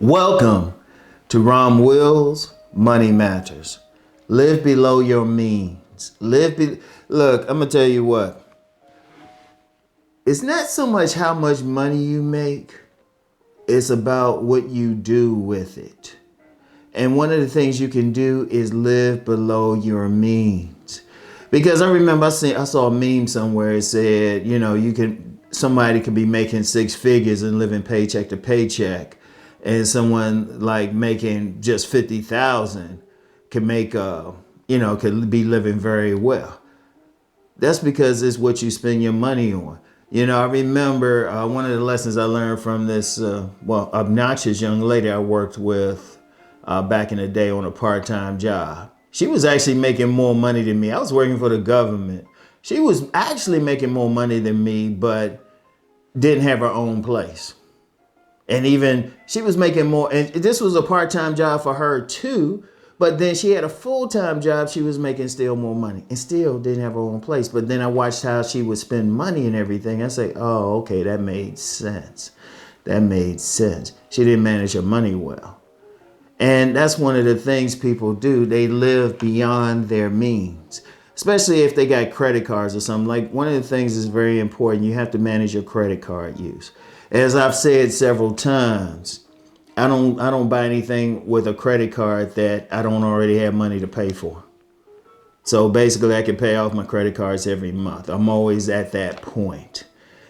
Welcome to Rom Wills, Money Matters. Live below your means. Look, I'm going to tell you what. It's not so much how much money you make. It's about what you do with it. And one of the things you can do is live below your means. Because I remember I saw a meme somewhere. It said, somebody could be making six figures and living paycheck to paycheck. And someone like making just 50,000 can could be living very well. That's because it's what you spend your money on. I remember one of the lessons I learned from this, obnoxious young lady I worked with back in the day on a part-time job. She was actually making more money than me. I was working for the government. She was actually making more money than me, but didn't have her own place. And even she was making more, and this was a part-time job for her too, but then she had a full-time job. She was making still more money and still didn't have her own place. But then I watched how she would spend money and everything. I say, oh, okay, that made sense. That made sense. She didn't manage her money well. And that's one of the things people do. They live beyond their means, especially if they got credit cards or something. Like, one of the things is very important. You have to manage your credit card use. As I've said several times, I don't buy anything with a credit card that I don't already have money to pay for. So basically I can pay off my credit cards every month. I'm always at that point.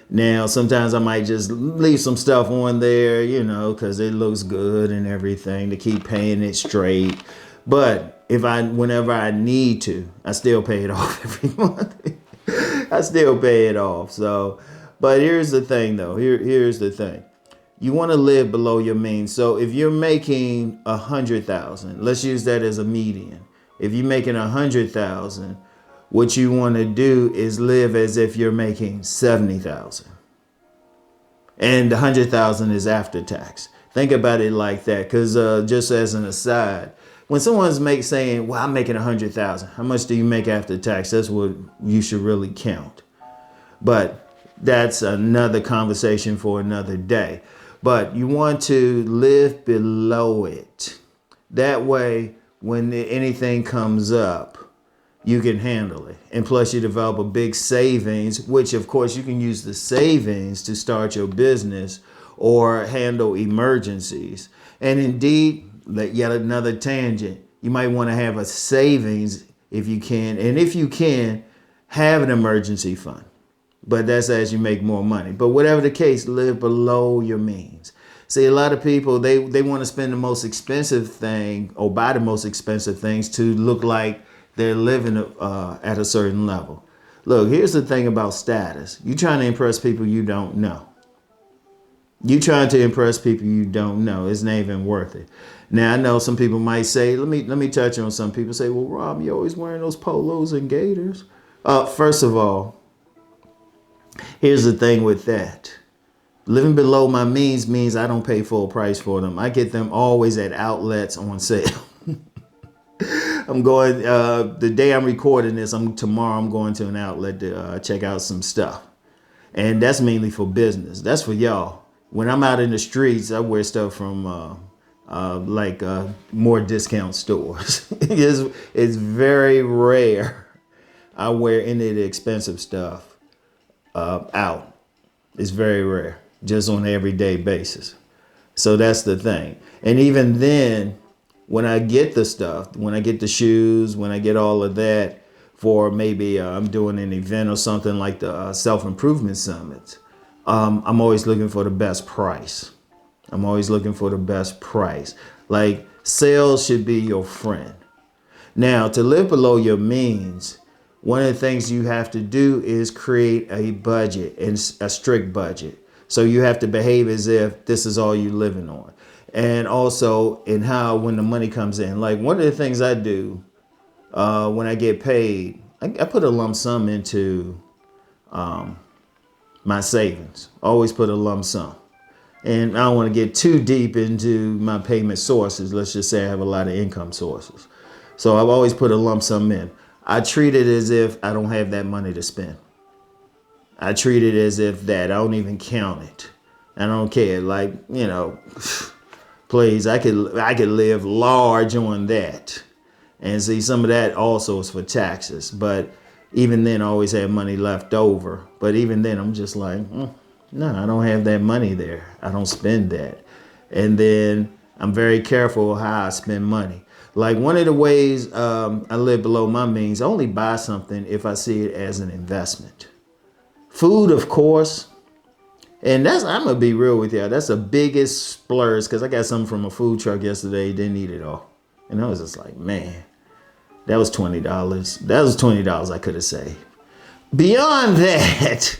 Now, sometimes I might just leave some stuff on there, because it looks good and everything to keep paying it straight. But whenever I need to, I still pay it off every month. I still pay it off. But here's the thing, though. Here's the thing. You want to live below your means. So if you're making 100,000, let's use that as a median. If you're making 100,000, what you want to do is live as if you're making 70,000. And the 100,000 is after tax. Think about it like that. Because just as an aside, when someone's saying, well, I'm making 100,000, how much do you make after tax? That's what you should really count. But that's another conversation for another day. But you want to live below it. That way, when anything comes up, you can handle it. And plus, you develop a big savings, which, of course, you can use the savings to start your business or handle emergencies. And indeed, yet another tangent, you might want to have a savings if you can. And if you can, have an emergency fund. But that's as you make more money. But whatever the case, live below your means. See, a lot of people, they want to spend the most expensive thing or buy the most expensive things to look like they're living at a certain level. Look, here's the thing about status. You're trying to impress people you don't know. You're trying to impress people you don't know. It's not even worth it. Now, I know some people might say, let me touch on some people say, well, Rob, you're always wearing those polos and gaiters. First of all, here's the thing with that. Living below my means I don't pay full price for them. I get them always at outlets on sale. I'm going, the day I'm recording this, tomorrow I'm going to an outlet to check out some stuff. And that's mainly for business. That's for y'all. When I'm out in the streets, I wear stuff from more discount stores. It's very rare I wear any of the expensive stuff out. It's very rare, just on an everyday basis. So that's the thing. And even then, when I get the stuff, when I get the shoes, when I get all of that for maybe I'm doing an event or something like the self-improvement summits, I'm always looking for the best price. I'm always looking for the best price. Like, sales should be your friend. Now, to live below your means, one of the things you have to do is create a budget, and a strict budget. So you have to behave as if this is all you're living on. And also in how, when the money comes in, like one of the things I do when I get paid, I put a lump sum into my savings. Always put a lump sum. And I don't want to get too deep into my payment sources. Let's just say I have a lot of income sources. So I've always put a lump sum in. I treat it as if I don't have that money to spend. I treat it as if that. I don't even count it. I don't care. Like, Please, I could live large on that. And see, some of that also is for taxes. But even then, I always have money left over. But even then, I'm just like, no, I don't have that money there. I don't spend that. And then I'm very careful how I spend money. Like one of the ways I live below my means, I only buy something if I see it as an investment. Food, of course. And I'm going to be real with you. That's the biggest splurge because I got something from a food truck yesterday. Didn't eat it all. And I was just like, man, that was $20. That was $20 I could have saved. Beyond that,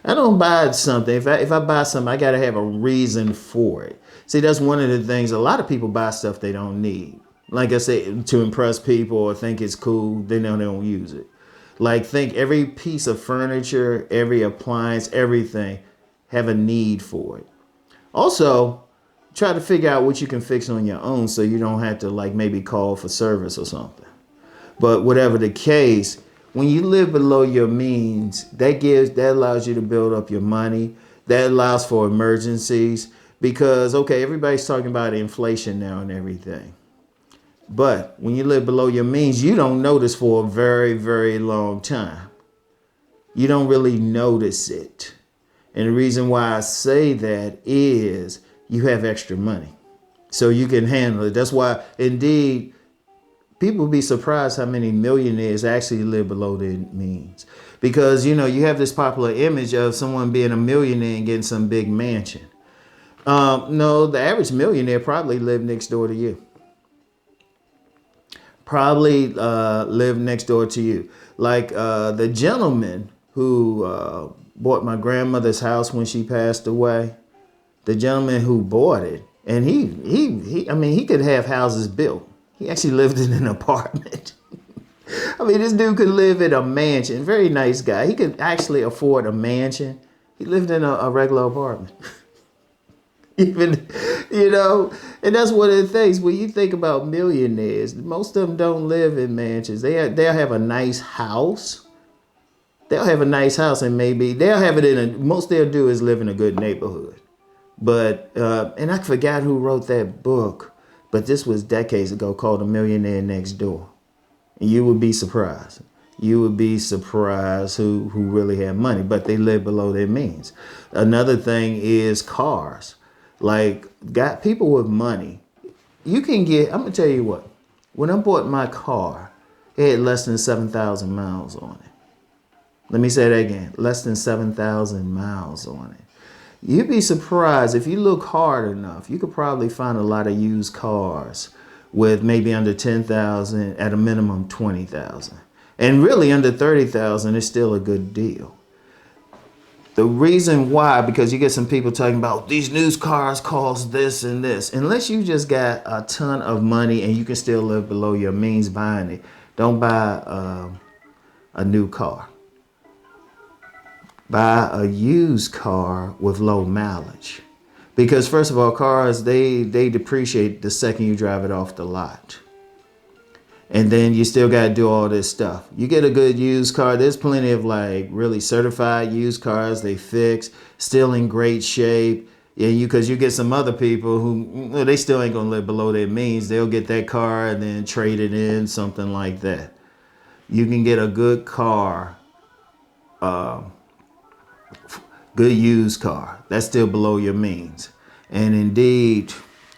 I don't buy something. If I buy something, I got to have a reason for it. See, that's one of the things. A lot of people buy stuff they don't need. Like I say, to impress people or think it's cool, they know they don't use it. Like think every piece of furniture, every appliance, everything have a need for it. Also, try to figure out what you can fix on your own so you don't have to like maybe call for service or something. But whatever the case, when you live below your means, that allows you to build up your money. That allows for emergencies because, okay, everybody's talking about inflation now and everything. But when you live below your means, you don't notice for a very, very long time. You don't really notice it. And the reason why I say that is you have extra money. So you can handle it. That's why, indeed, people be surprised how many millionaires actually live below their means. Because, you have this popular image of someone being a millionaire and getting some big mansion. No, the average millionaire probably lived next door to you. Probably live next door to you. Like the gentleman who bought my grandmother's house when she passed away. The gentleman who bought it, and he could have houses built. He actually lived in an apartment. This dude could live in a mansion. Very nice guy. He could actually afford a mansion. He lived in a regular apartment. Even, and that's one of the things when you think about millionaires, most of them don't live in mansions. They'll have a nice house. They'll have a nice house and maybe they'll have it most they'll do is live in a good neighborhood. But, and I forgot who wrote that book, but this was decades ago called A Millionaire Next Door. And you would be surprised. You would be surprised who really have money, but they live below their means. Another thing is cars. Like, got people with money. You can get, I'm going to tell you what, when I bought my car, it had less than 7,000 miles on it. Let me say that again, less than 7,000 miles on it. You'd be surprised if you look hard enough, you could probably find a lot of used cars with maybe under 10,000, at a minimum 20,000. And really under 30,000 is still a good deal. The reason why, because you get some people talking about these new cars cost this and this. Unless you just got a ton of money and you can still live below your means buying it, don't buy a new car. Buy a used car with low mileage. Because first of all, cars, they depreciate the second you drive it off the lot. And then you still got to do all this stuff. You get a good used car. There's plenty of like really certified used cars. They fix, still in great shape. And because you get some other people who, they still ain't going to live below their means. They'll get that car and then trade it in, something like that. You can get a good car, good used car. That's still below your means. And indeed,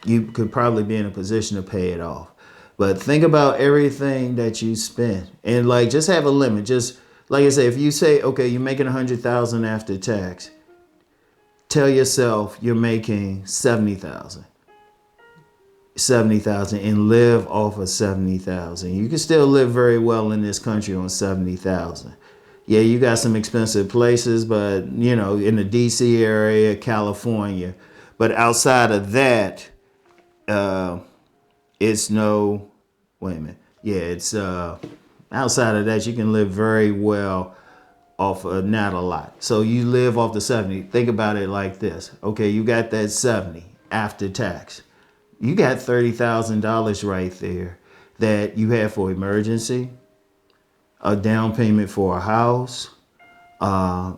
you could probably be in a position to pay it off. But think about everything that you spend and like just have a limit. Just like I say, if you say, okay, you're making 100,000 after tax, tell yourself you're making 70,000 and live off of 70,000. You can still live very well in this country on 70,000. Yeah, you got some expensive places, but in the DC area, California. But outside of that, it's no, wait a minute. Yeah, it's outside of that, you can live very well off of not a lot. So you live off the 70. Think about it like this. Okay, you got that 70 after tax. You got $30,000 right there that you have for emergency, a down payment for a house,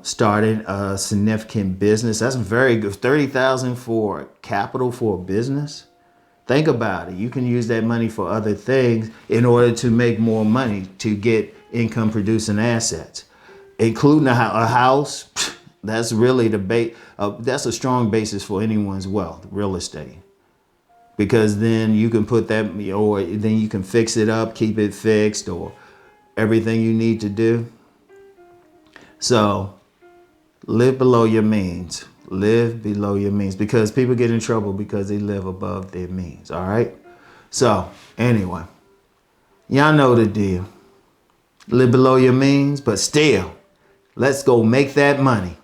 starting a significant business. That's very good. $30,000 for capital for a business. Think about it. You can use that money for other things in order to make more money to get income producing assets, including a house. That's really the base. That's a strong basis for anyone's wealth, real estate, because then you can put that, or then you can fix it up, keep it fixed, or everything you need to do. So live below your means. Live below your means, because people get in trouble because they live above their means. All right. So anyway, y'all know the deal. Live below your means, but still, let's go make that money.